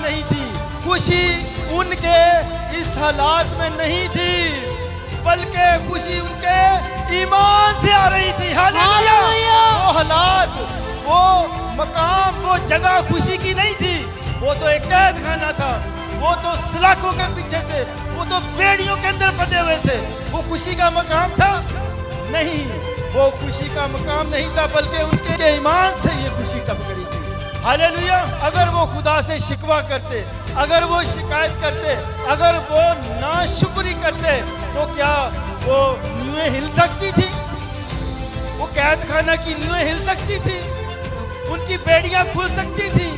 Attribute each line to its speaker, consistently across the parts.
Speaker 1: نہیں تھی، خوشی ان کے اس حالات میں نہیں تھی، بلکہ خوشی ان کے ایمان سے آ رہی تھی۔ ہاللیلویا! وہ حالات، وہ مقام، وہ جگہ خوشی کی نہیں تھی، وہ تو ایک قید خانہ تھا، وہ تو سلاخوں کے پیچھے تھے، وہ تو بیڑیوں کے اندر پھنسے ہوئے تھے۔ وہ خوشی کا مقام تھا؟ نہیں، وہ خوشی کا مقام نہیں تھا، بلکہ ان کے ایمان سے یہ خوشی کم کری تھی۔ ہاللیلویا! اگر وہ خدا سے شکوہ کرتے، اگر وہ شکایت کرتے، اگر وہ ناشکری کرتے، تو کیا وہ نیویں ہل سکتی تھی؟ وہ قید خانہ کی نیویں ہل سکتی تھی؟ ان کی بیڑیاں کھل سکتی تھی؟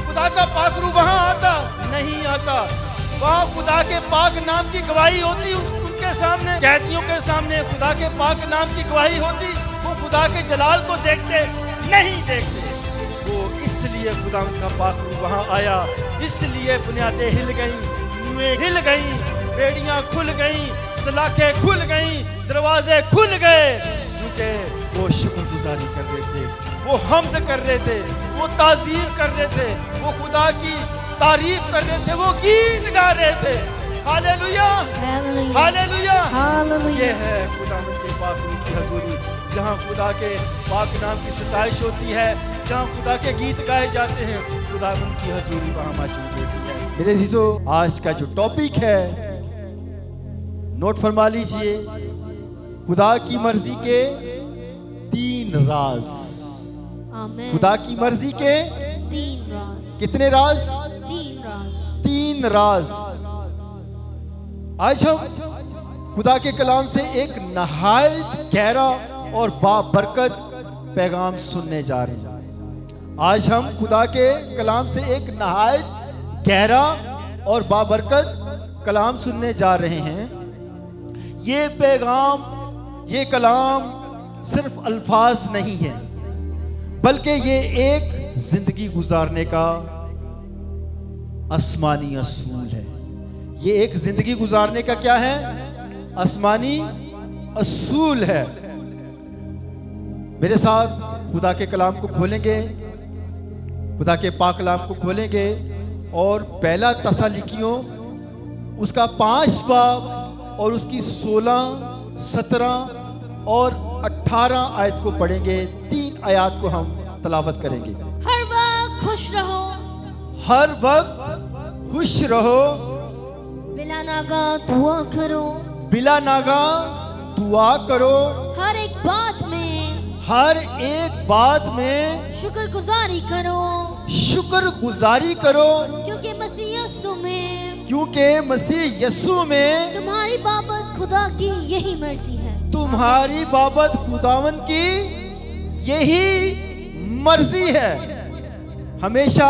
Speaker 1: خدا کا پاک روح وہاں آتا؟ نہیں آتا۔ وہاں خدا کے پاک نام کی گواہی ہوتی ان کے سامنے، قیدیوں کے سامنے خدا کے پاک نام کی گواہی ہوتی، وہ خدا کے جلال کو دیکھتے؟ نہیں دیکھتے۔ وہ اس لیے خدا ان کا پاک روح وہاں آیا، اس لیے بنیادیں ہل گئیں، نیویں ہل گئیں، بیڑیاں کھل گئیں، سلاخیں کھل گئیں، دروازے کھل گئے، کیونکہ وہ شکر گزاری کر رہے تھے، وہ حمد کر رہے تھے، وہ تعظیم کر رہے تھے، وہ خدا کی تعریف کر رہے تھے، وہ گیت گا رہے تھے۔ ہاللیلویا! ہاللیلویا! یہ ہے خداوند کے پاک روح کی حضوری، جہاں خدا کے پاک نام کی ستائش ہوتی ہے، جہاں خدا کے گیت گائے جاتے ہیں، خداوند کی حضوری وہاں موجود ہوتی ہے۔ میرے عزیزو، آج کا جو ٹاپک ہے نوٹ فرما لیجئے، خدا کی مرضی کے 3 راز۔ خدا کی مرضی کے
Speaker 2: 3 راز۔
Speaker 1: کتنے راز؟
Speaker 2: 3 راز۔
Speaker 1: 3 راز۔ آج ہم خدا کے کلام سے ایک نہایت گہرا اور بابرکت پیغام سننے جا رہے ہیں۔ آج ہم خدا کے کلام سے ایک نہایت گہرا اور بابرکت کلام سننے جا رہے ہیں۔ یہ پیغام، یہ کلام صرف الفاظ نہیں ہے، بلکہ یہ ایک زندگی گزارنے کا آسمانی اصول ہے۔ یہ ایک زندگی گزارنے کا کیا ہے؟ آسمانی اصول ہے۔ میرے ساتھ خدا کے کلام کو کھولیں گے، خدا کے پاک کلام کو کھولیں گے، اور پہلا تسالونیکیوں اس کا 5 باب اور اس کی 16، 17 اور 18 آیت کو پڑھیں گے۔ 3 آیات کو ہم تلاوت کریں گے۔
Speaker 2: ہر وقت خوش رہو،
Speaker 1: ہر وقت خوش رہو،
Speaker 2: بلا ناگاہ دعا کرو،
Speaker 1: بلا ناگاہ دعا کرو،
Speaker 2: ہر ایک بات میں،
Speaker 1: ہر ایک بات میں
Speaker 2: شکر گزاری کرو،
Speaker 1: شکر گزاری کرو،
Speaker 2: کیونکہ مسیح یسوع میں،
Speaker 1: کیونکہ مسیح یسوع میں
Speaker 2: تمہاری بابت خدا کی یہی مرضی ہے۔
Speaker 1: تمہاری بابت خداوند کی یہی مرضی ہے۔ ہمیشہ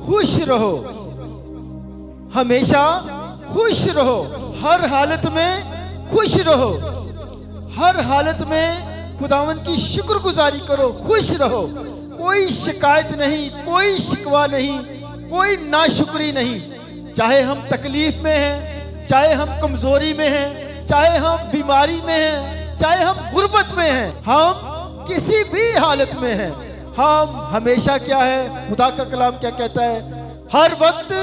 Speaker 1: خوش رہو، ہمیشہ خوش رہو، ہر حالت میں خوش رہو، ہر حالت میں خداوند کی شکر گزاری کرو، خوش رہو، کوئی شکایت نہیں، کوئی شکوہ نہیں، کوئی ناشکری نہیں۔ چاہے ہم تکلیف میں ہیں، چاہے ہم کمزوری میں ہیں، چاہے ہم بیماری میں ہیں، چاہے ہم غربت میں ہیں، ہم کسی بھی حالت میں ہیں، ہم ہمیشہ کیا ہے؟ خدا کا کلام کیا کہتا ہے؟ ہر وقت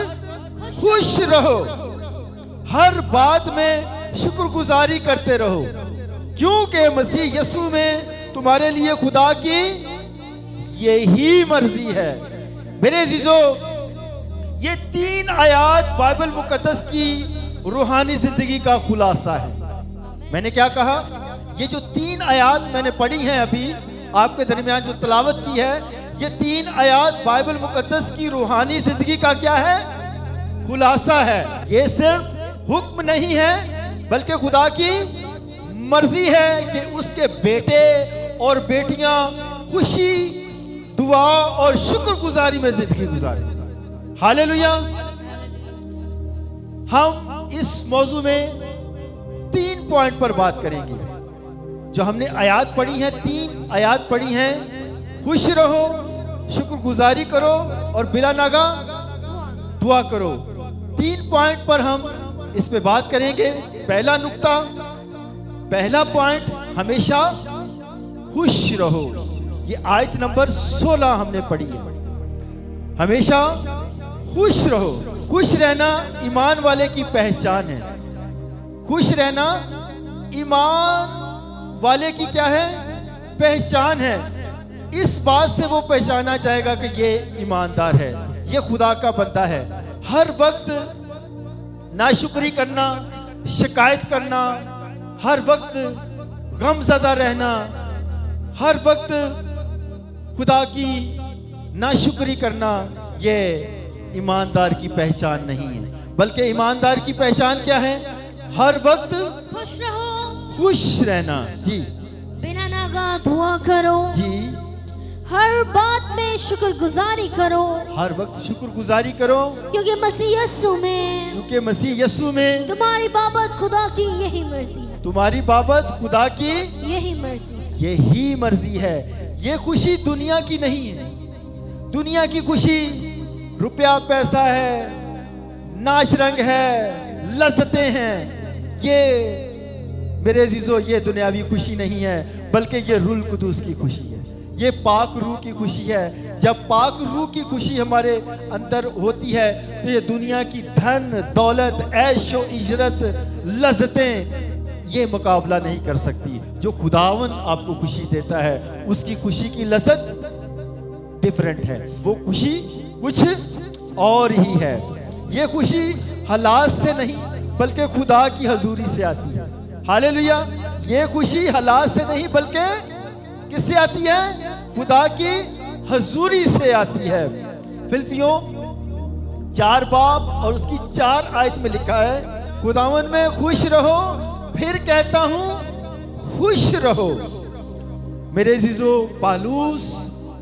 Speaker 1: خوش رہو، ہر بات میں شکر گزاری کرتے رہو، کیونکہ مسیح یسوع میں تمہارے لیے خدا کی یہی مرضی ہے۔ میرے عزیزو، یہ 3 آیات بائبل مقدس کی روحانی زندگی کا خلاصہ ہے۔ میں نے کیا کہا؟ یہ جو 3 آیات میں نے پڑھی ہیں ابھی آپ کے درمیان جو تلاوت کی ہے، یہ 3 آیات بائبل مقدس کی روحانی زندگی کا کیا ہے؟ خلاصہ ہے۔ یہ صرف حکم نہیں ہے، بلکہ خدا کی مرضی ہے کہ اس کے بیٹے اور بیٹیاں خوشی، دعا اور شکر گزاری میں زندگی گزاریں۔ ہاللیلویا! ہم اس موضوع میں 3 پوائنٹ پر بات کریں گے۔ جو ہم نے آیات پڑھی ہیں، 3 آیات پڑھی ہیں، خوش رہو، شکر گزاری کرو اور بلا ناگاہ دعا کرو۔ 3 پوائنٹ پر ہم اس پہ بات کریں گے۔ پہلا نقطہ، پہلا پوائنٹ، ہمیشہ خوش رہو۔ یہ آیت نمبر 16 ہم نے پڑھی ہے۔ ہمیشہ خوش رہو. خوش رہنا ایمان والے کی پہچان ہے. خوش رہنا ایمان والے کی کیا ہے؟ پہچان ہے. اس بات سے وہ پہچانا جائے گا کہ یہ ایماندار ہے, یہ خدا کا بندہ ہے. ہر وقت ناشکری کرنا, شکایت کرنا, ہر وقت غم زدہ رہنا, ہر وقت خدا کی ناشکری کرنا, یہ ایماندار کی پہچان نہیں ہے. بلکہ ایماندار کی پہچان کیا ہے؟ ہر وقت
Speaker 2: خوش رہو,
Speaker 1: خوش رہنا. جی
Speaker 2: بنا ناگا دعا کرو,
Speaker 1: جی
Speaker 2: ہر بات میں شکر گزاری کرو,
Speaker 1: ہر وقت شکر گزاری کرو,
Speaker 2: کیونکہ مسیح یسوع میں
Speaker 1: کیونکہ مسیح یسوع میں
Speaker 2: تمہاری بابت خدا کی یہی مرضی ہے.
Speaker 1: تمہاری بابت خدا کی
Speaker 2: یہی مرضی ہے.
Speaker 1: یہی مرضی ہے. یہ خوشی دنیا کی نہیں ہے. دنیا کی خوشی روپیہ پیسہ ہے, ناچ رنگ ہے, لذتیں ہیں. یہ میرے عزیزو یہ دنیاوی خوشی نہیں ہے, بلکہ یہ روح القدس کی خوشی ہے. یہ پاک روح کی خوشی ہے. جب پاک روح کی خوشی ہمارے اندر ہوتی ہے تو یہ دنیا کی دھن دولت, عیش و عشرت, لذتیں یہ مقابلہ نہیں کر سکتی. جو خداوند آپ کو خوشی دیتا ہے اس کی خوشی کی لذت ڈیفرنٹ ہے. وہ خوشی کچھ اور ہی ہے. یہ خوشی حالات سے نہیں بلکہ خدا کی حضوری سے آتی ہے. ہاللیلویا. یہ خوشی حالات سے نہیں بلکہ کس سے آتی ہے؟ خدا کی حضوری سے آتی ہے. فلپیوں 4 باب اور اس کی 4 آیت میں لکھا ہے, خداوند میں خوش رہو, پھر کہتا ہوں خوش رہو. میرے عزیزو, پالوس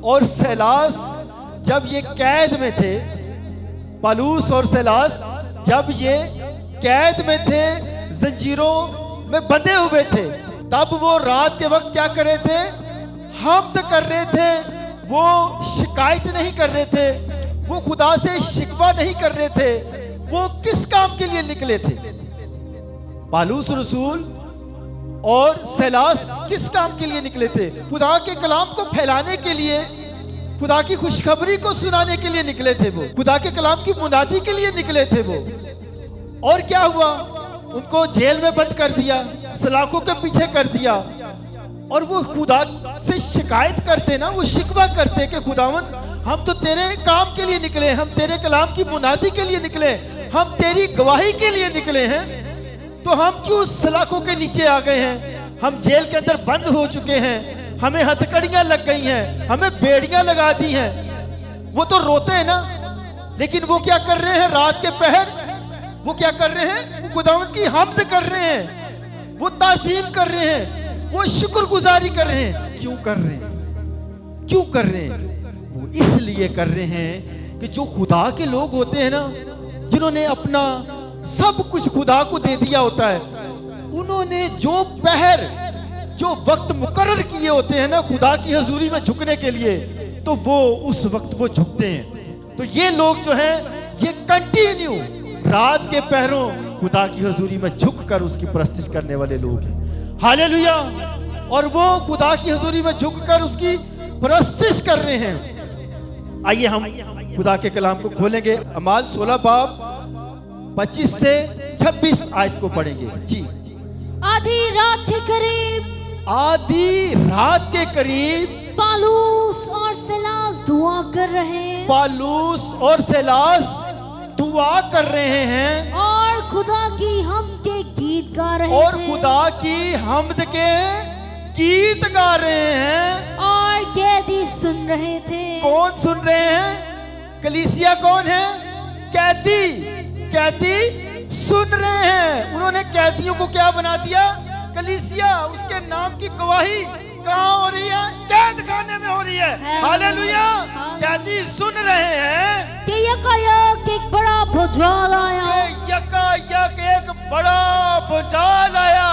Speaker 1: اور سیلاس جب یہ قید میں تھے, پالوس اور سیلاس جب یہ قید میں تھے, زنجیروں میں بندھے ہوئے تھے, تب وہ رات کے وقت کیا کر رہے تھے؟ حمد کر رہے تھے. وہ شکایت نہیں کر رہے تھے, وہ خدا سے شکوہ نہیں کر رہے تھے. وہ کس کام کے لیے نکلے تھے؟ پالوس رسول اور سیلاس کس کام کے لیے نکلے تھے؟ خدا کے کلام کو پھیلانے کے لیے, خدا کی خوشخبری کو سنانے کے لیے نکلے تھے. وہ خدا کے کلام کی منادی کے لیے نکلے تھے. وہ اور کیا ہوا؟ ان کو جیل میں بند کر دیا, سلاخوں کے پیچھے کر دیا. اور وہ خدا سے شکایت کرتے نا, وہ شکوہ کرتے کہ خداوند ہم تو تیرے کام کے لیے نکلے, ہم تیرے کلام کی منادی کے لیے نکلے, ہم تیری گواہی کے لیے نکلے ہیں, تو ہم کیوں سلاخوں کے نیچے آ گئے ہیں؟ ہم جیل کے اندر بند ہو چکے ہیں, ہمیں ہتھکڑیاں لگ گئی ہیں, ہمیں بیڑیاں لگا دی ہیں. وہ تو روتے ہیں نا, لیکن وہ کیا کر رہے ہیں؟ رات کے پہر وہ کیا کر رہے ہیں؟ وہ خداوند کی حمد کر رہے ہیں, وہ تعظیم کر رہے ہیں, وہ شکر گزاری کر رہے ہیں. کیوں کر رہے ہیں؟ کیوں کر رہے ہیں؟ وہ اس لیے کر رہے ہیں کہ جو خدا کے لوگ ہوتے ہیں نا, جنہوں نے اپنا سب کچھ خدا کو دے دیا ہوتا ہے, انہوں نے جو پہر, جو وقت مقرر کیے ہوتے ہیں نا خدا کی حضوری میں جھکنے کے لیے, تو وہ اس وقت وہ جھکتے ہیں. تو یہ لوگ جو ہیں یہ کنٹینیو رات کے پہروں خدا کی حضوری میں جھک کر اس کی پرستش کرنے والے لوگ ہیں. ہاللیلویا. اور وہ خدا کی حضوری میں جھک کر اس کی پرستش کر رہے ہیں. آئیے ہم خدا کے کلام کو کھولیں گے. اعمال 16 باب 25 سے 26 آیت کو پڑھیں گے. جی.
Speaker 2: آدھی رات کے قریب,
Speaker 1: آدھی رات کے قریب
Speaker 2: پالوس اور سیلاس دعا کر رہے ہیں,
Speaker 1: پالوس اور سیلاس دعا کر رہے ہیں,
Speaker 2: اور خدا کی حمد کے گیت گا رہے
Speaker 1: اور
Speaker 2: تھے,
Speaker 1: خدا کی حمد کے گیت گا رہے ہیں.
Speaker 2: اور قیدی سن رہے تھے.
Speaker 1: کون سن رہے ہیں؟ کلیسیا کون ہے؟ قیدی. قیدی سن رہے ہیں. انہوں نے قیدیوں کو کیا بنا دیا؟ کلیسیا. اس کے نام کی گواہی کہاں ہو رہی ہے؟ قید خانے میں ہو رہی ہے. ہاللیلویا. قیدی سن رہے ہیں
Speaker 2: کہ یکایک ایک بڑا بھوچال آیا,
Speaker 1: یکایک ایک بڑا بھوچال آیا,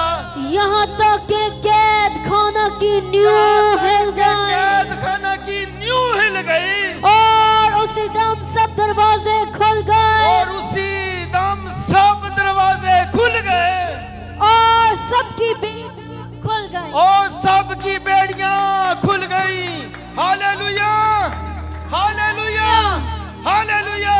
Speaker 2: یہاں تک کہ قید خانہ کی نیو ہل گئی,
Speaker 1: قید خانہ کی نیو ہل گئی,
Speaker 2: اور اسی دم سب دروازے کھل گئے,
Speaker 1: اور اسی دم سب دروازے کھل گئے,
Speaker 2: اور سب کی بیڑیاں کھل گئی,
Speaker 1: اور سب کی بیڑیاں کھل گئی. ہاللیلویا. ہاللیلویا. ہاللیلویا.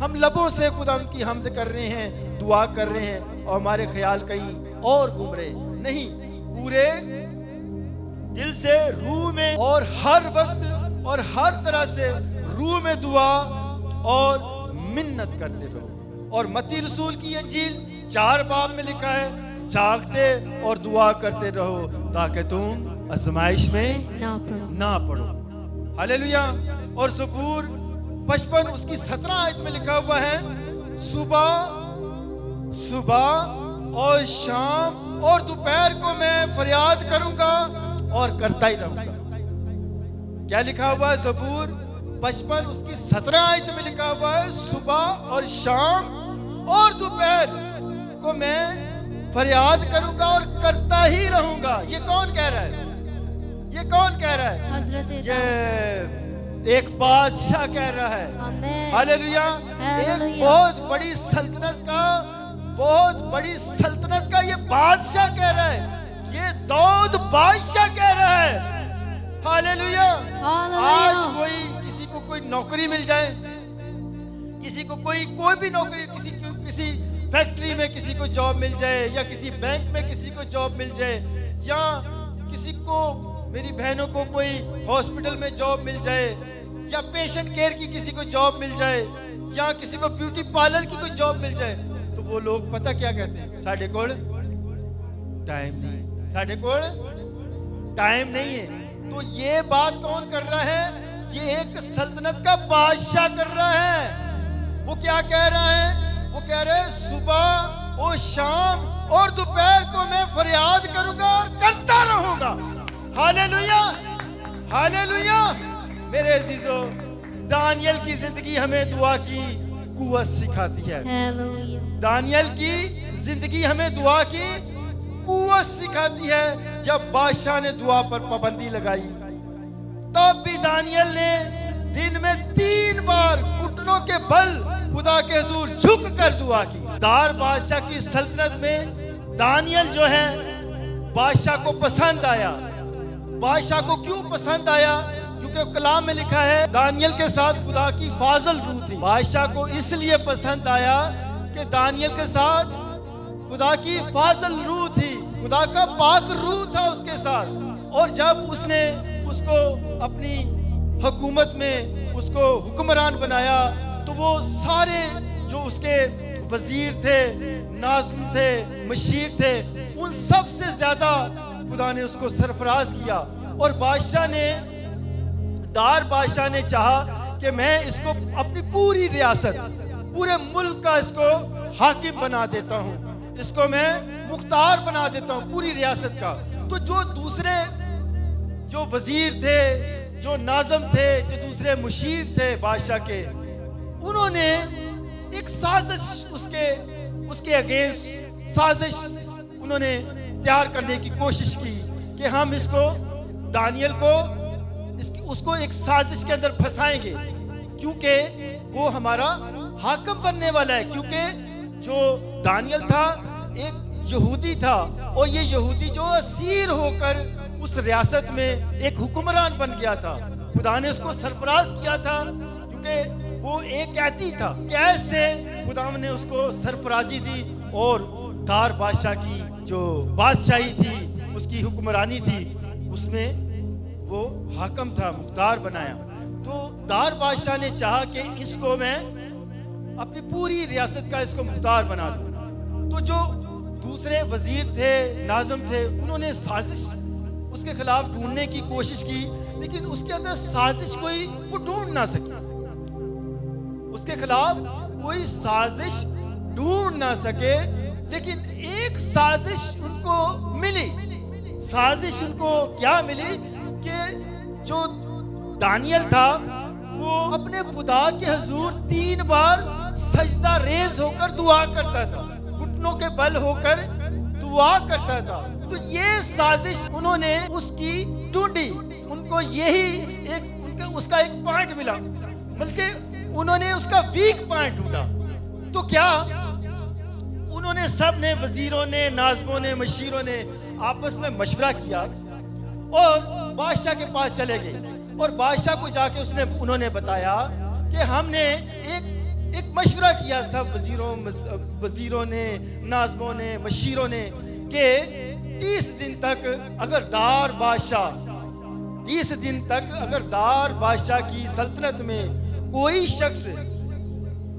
Speaker 1: ہم لبوں سے خدا کی حمد کر رہے ہیں، دعا کر رہے ہیں، اور ہمارے خیال کہیں اور گھوم رہے نہیں، پورے دل سے روح میں اور ہر وقت اور ہر طرح سے روح میں دعا اور منت کرتے رہو۔ اور متی رسول کی انجیل 4 باب میں لکھا ہے، جاگتے اور دعا کرتے رہو تاکہ تم آزمائش میں نہ پڑو۔ ہاللیلویا۔ اور زبور 55 اس کی 17 آیت میں لکھا ہوا ہے، صبح اور شام اور دوپہر کو میں فریاد کروں گا اور کرتا ہی رہوں گا۔ کیا لکھا ہوا ہے؟ زبور 55 اس کی 17 آیت میں لکھا ہوا ہے، صبح اور شام اور دوپہر کو میں فریاد کروں گا اور کرتا ہی رہوں گا۔ یہ کون کہہ رہا ہے؟ یہ کون کہہ رہا ہے؟
Speaker 2: حضرت
Speaker 1: یہ ایک بادشاہ کہہ رہا ہے۔
Speaker 2: آمین۔
Speaker 1: ہاللیلویا۔ ایک بہت بڑی سلطنت کا یہ بادشاہ کہہ رہا ہے، یہ داؤد بادشاہ کہہ رہا ہے۔ ہاللیلویا۔ آج کسی کو کوئی نوکری مل جائے، کسی کو کوئی بھی نوکری، کسی فیکٹری میں کسی کو جاب مل جائے، یا کسی بینک میں کسی کو جاب مل جائے، یا کسی کو، میری بہنوں کو کوئی ہاسپٹل میں جاب مل جائے، یا پیشنٹ کیئر کی کسی کو جاب مل جائے، یا کسی کو بیوٹی پارلر کی کوئی جاب مل جائے، تو وہ لوگ پتہ کیا کہتے ہیں؟ ساڈے کول ٹائم نہیں، ساڈے کول ٹائم نہیں ہے۔ تو یہ بات کون کر رہا ہے؟ یہ ایک سلطنت کا بادشاہ کر رہا ہے۔ وہ کیا کہہ رہا ہے؟ وہ کہہ رہے ہیں، صبح اور شام اور دوپہر کو میں فریاد کروں گا اور کرتا رہوں گا۔ ہاللیلویا، ہاللیلویا۔ میرے عزیزو، دانیل کی زندگی ہمیں دعا کی قوت سکھاتی ہے۔ دانیل کی زندگی ہمیں دعا کی قوت سکھاتی ہے۔ جب بادشاہ نے دعا پر پابندی لگائی، تب بھی دانیل نے دن میں 3 بار گھٹنوں کے بل خدا کے حضور جھک کر دعا کی۔ دار بادشاہ کی سلطنت میں دانیل جو ہے بادشاہ کو پسند آیا۔ بادشاہ کو کیوں پسند آیا؟ کیونکہ کلام میں لکھا ہے دانیل کے ساتھ خدا کی فاضل روح تھی۔ بادشاہ کو اس لیے پسند آیا کہ دانیل کے ساتھ خدا کی فاضل روح تھی، خدا کا پاک روح تھا اس کے ساتھ۔ اور جب اس نے اس کو اپنی حکومت میں اس کو حکمران بنایا، تو وہ سارے جو اس کے وزیر تھے، ناظم تھے، مشیر تھے، ان سب سے زیادہ خدا نے اس کو سرفراز کیا۔ اور دار بادشاہ نے چاہا کہ میں اس کو اپنی پوری ریاست، پورے ملک کا اس کو حاکم بنا دیتا ہوں، اس کو میں مختار بنا دیتا ہوں پوری ریاست کا۔ تو جو دوسرے جو وزیر تھے، جو ناظم تھے، جو دوسرے مشیر تھے بادشاہ کے، انہوں نے ایک سازش اس کے اگینسٹ سازش انہوں نے تیار کرنے کی کوشش کی کہ ہم اس کو دانیل کو اس کو ایک سازش کے اندر پھنسائیں گے، کیونکہ وہ ہمارا حاکم بننے والا ہے۔ کیونکہ جو دانیل تھا ایک یہودی تھا، اور یہ یہودی جو اسیر ہو کر اس ریاست میں ایک حکمران بن گیا تھا، خدا نے اس کو سرفراز کیا تھا، کیونکہ وہ ایک قیدی تھا۔ قید سے خدا نے اس کو سرفرازی دی، اور دار بادشاہ کی جو بادشاہی تھی، اس کی حکمرانی تھی، اس میں وہ حاکم تھا، مختار بنایا۔ تو دار بادشاہ نے چاہا کہ اس کو میں اپنی پوری ریاست کا اس کو مختار بنا دوں۔ تو جو دوسرے وزیر تھے، ناظم تھے، انہوں نے سازش اس کے خلاف ڈھونڈنے کی کوشش کی، لیکن اس کے اندر سازش کوئی وہ ڈھونڈ نہ سکی، اس کے خلاف کوئی سازش ڈھونڈ نہ سکے۔ لیکن ایک سازش ان کو ملی۔ سازش ان کو کیا ملی؟ کہ جو دانیل تھا وہ اپنے خدا کے حضور 3 بار سجدہ ریز ہو کر دعا کرتا تھا، گھٹنوں کے بل ہو کر دعا کرتا تھا۔ تو یہ سازش انہوں نے اس کی ڈھونڈی، ان کو یہی اس کا ایک پوائنٹ ملا، بلکہ انہوں نے اس کا ویک پوائنٹ ڈھونڈا۔ تو کیا انہوں نے سب نے، وزیروں نے، ناظموں نے، مشیروں نے آپس میں مشورہ کیا اور بادشاہ کے پاس چلے گئے، اور بادشاہ کو جا کے انہوں نے بتایا کہ ہم نے ایک ایک مشورہ کیا سب وزیروں نے، ناظموں نے، مشیروں نے کہ 30 دن تک اگر دار بادشاہ کی سلطنت میں کوئی شخص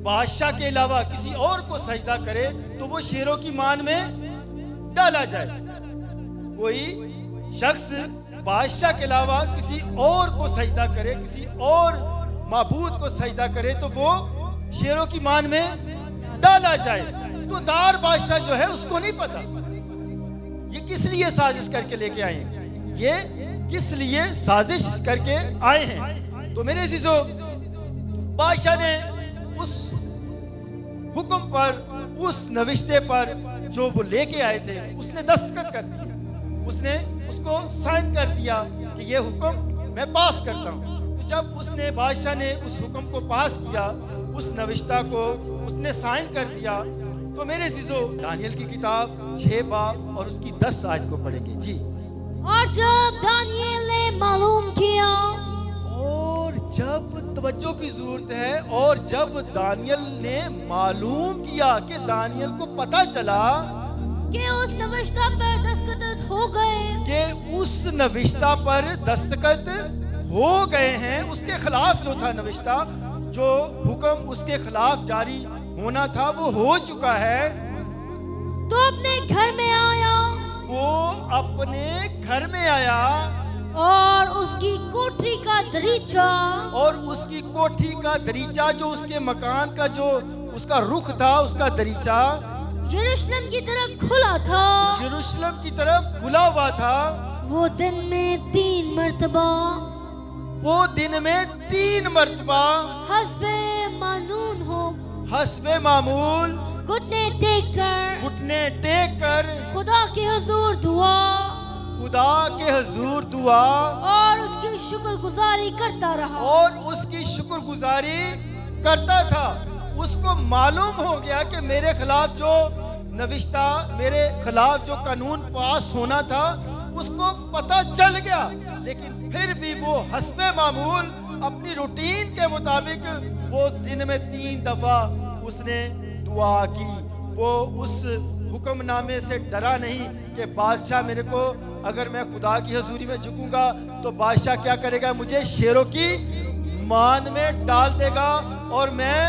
Speaker 1: بادشاہ کے علاوہ کسی اور کو سجدہ کرے تو وہ شیروں کی مان میں ڈالا جائے. کوئی شخص بادشاہ کے علاوہ کسی اور کو سجدہ کرے، کسی اور معبود کو سجدہ کرے تو وہ شیروں کی مان میں ڈالا جائے. تو دار بادشاہ جو ہے اس کو نہیں پتا یہ کس لیے سازش کر کے لے کے آئے ہیں، یہ کس لیے سازش کر کے آئے ہیں. تو میرے عزیزو، بادشاہ نے اس حکم پر، اس نوشتے پر جو وہ لے کے آئے تھے، اس نے دستخط کر دیا، اس نے اس کو سائن کر دیا کہ یہ حکم میں پاس کرتا ہوں. تو جب بادشاہ نے اس حکم کو پاس کیا، اس نوشتہ کو اس نے سائن کر دیا، تو میرے عزیزو دانیل کی کتاب 6 باب اور اس کی 10 آیت کو پڑھیں گے. جی.
Speaker 2: اور جب دانیل نے معلوم کیا،
Speaker 1: اور جب، توجہ کی ضرورت ہے، اور جب دانیل نے معلوم کیا کہ دانیل کو پتا چلا
Speaker 2: کہ اس نوشتہ پر دستخط ہو گئے،
Speaker 1: کہ اس نوشتہ پر دستخط ہو گئے ہیں، اس کے خلاف جو تھا نوشتہ، جو حکم اس کے خلاف جاری ہونا تھا وہ ہو چکا ہے،
Speaker 2: تو اپنے گھر میں آیا،
Speaker 1: وہ اپنے گھر میں آیا
Speaker 2: اور اس کی کوٹری کا دریچہ،
Speaker 1: اور اس کی کوٹھی کا دریچہ، جو اس کے مکان کا جو اس کا رخ تھا، اس کا دریچہ
Speaker 2: یروشلم کی طرف کھلا تھا،
Speaker 1: یروشلم کی طرف کھلا ہوا تھا.
Speaker 2: وہ دن میں 3 مرتبہ حسب
Speaker 1: معمول
Speaker 2: گھٹنے ٹیک کر خدا کے حضور
Speaker 1: دعا
Speaker 2: اور اس کی شکر گزاری
Speaker 1: کرتا تھا. اس کو معلوم ہو گیا کہ میرے خلاف جو نوشتہ، میرے خلاف جو قانون پاس ہونا تھا اس کو پتہ چل گیا، لیکن پھر بھی وہ حسب معمول اپنی روٹین کے مطابق وہ دن میں 3 دفعہ اس نے دعا کی. وہ اس حکم نامے سے ڈرا نہیں کہ بادشاہ میرے کو، اگر میں خدا کی حضوری میں جھکوں گا تو بادشاہ کیا کرے گا، مجھے شیروں کی مان میں ڈال دے گا اور میں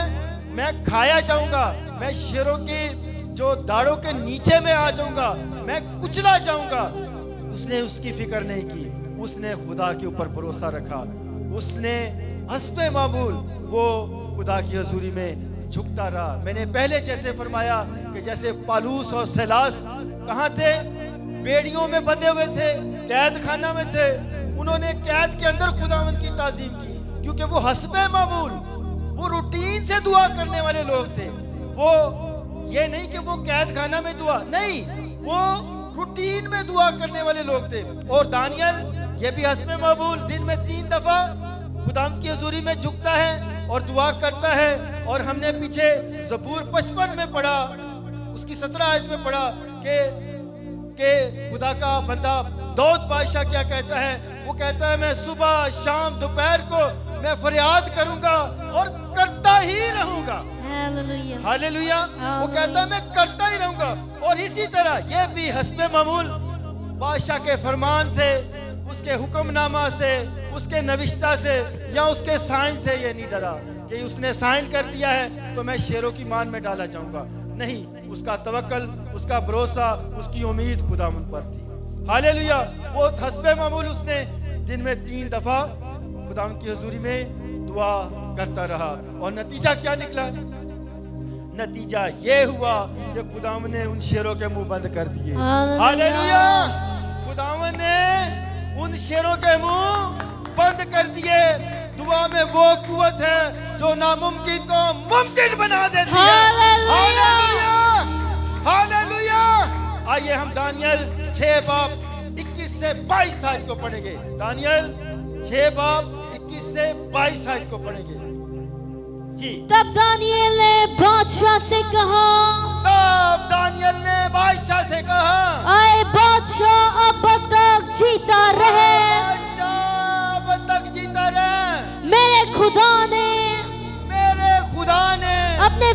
Speaker 1: کھایا جاؤں گا، میں شیروں کی جو داڑوں کے نیچے میں آ جاؤں گا، میں کچلا جاؤں گا. اس نے اس کی فکر نہیں کی، اس نے خدا کے اوپر بھروسہ رکھا. اس نے حسب معمول وہ خدا کی حضوری میں جھکتا رہا. میں نے پہلے جیسے فرمایا کہ جیسے پالوس اور سیلاس کہاں تھے، بیڑیوں میں بندھے ہوئے تھے، قید خانہ میں تھے، انہوں نے قید کے اندر خداوند کی تعظیم کی، کیونکہ وہ حسب معمول، وہ روٹین سے دعا کرنے والے لوگ تھے. وہ یہ نہیں کہ وہ قید خانہ میں دعا نہیں، وہ روٹین میں دعا کرنے والے لوگ تھے. اور دانیل یہ بھی حسب معمول دن میں 3 دفعہ خداوند کی حضوری میں جھکتا ہے اور دعا کرتا ہے. اور ہم نے پیچھے زبور 55 میں پڑھا، اس کی 17 آیت میں پڑھا کہ خدا کا بندہ داؤد بادشاہ کیا کہتا ہے، وہ کہتا ہے میں صبح شام دوپہر کو میں فریاد کروں گا اور کرتا ہی رہوں گا. ہاللیلویا. وہ کہتا ہے میں کرتا ہی رہوں گا. اور اسی طرح یہ بھی حسب معمول بادشاہ کے فرمان سے، اس کے حکم نامہ سے، اس کے نوشتہ سے یا اس کے سائن سے یہ نہیں ڈرا کہ اس نے سائن کر دیا ہے تو میں شیروں کی مان میں ڈالا جاؤں گا. نہیں، اس کا توکل، اس کا بھروسہ، اس کی امید خداوند پر تھی. ہاللیلویا. وہ حسب معمول اس نے دن میں 3 دفعہ خداوند کی حضوری میں دعا کرتا رہا. اور نتیجہ کیا نکلا؟ نتیجہ یہ ہوا کہ خداوند نے ان شیروں کے منہ بند کر دیے. ہاللیلویا. خداوند نے ان شیروں کے منہ بند کر دیے. دعا میں وہ قوت ہے جو ناممکن کو ممکن بنا دیتی ہے. ہاللیلویا. ہاللیلویا. آئیے ہم دانیل 6 باب 21 سے 22 آیت کو پڑھیں گے. دانیل 6 باب 21 سے 22 آیت کو پڑھیں گے. جی.
Speaker 2: تب دانیل نے بادشاہ سے کہا،
Speaker 1: اے
Speaker 2: بادشاہ اب تک جیتا رہے. میرے خدا نے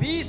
Speaker 1: 20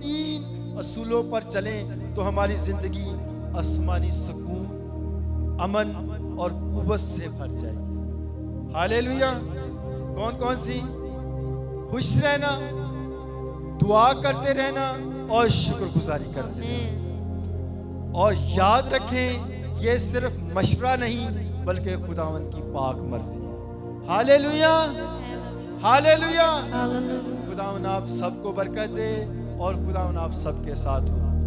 Speaker 1: 3 اصولوں پر چلیں تو ہماری زندگی آسمانی سکون، امن اور قوت سے بھر جائے گی۔ ہاللیلویا۔ کون کون سی؟ خوش رہنا، دعا کرتے رہنا اور شکر گزاری کرتے رہنا۔ اور یاد رکھیں یہ صرف مشورہ نہیں بلکہ خداوند کی پاک مرضی ہے۔ ہاللیلویا، ہاللیلویا۔ خداوند آپ سب کو برکت دے اور خداوند آپ سب کے ساتھ ہو۔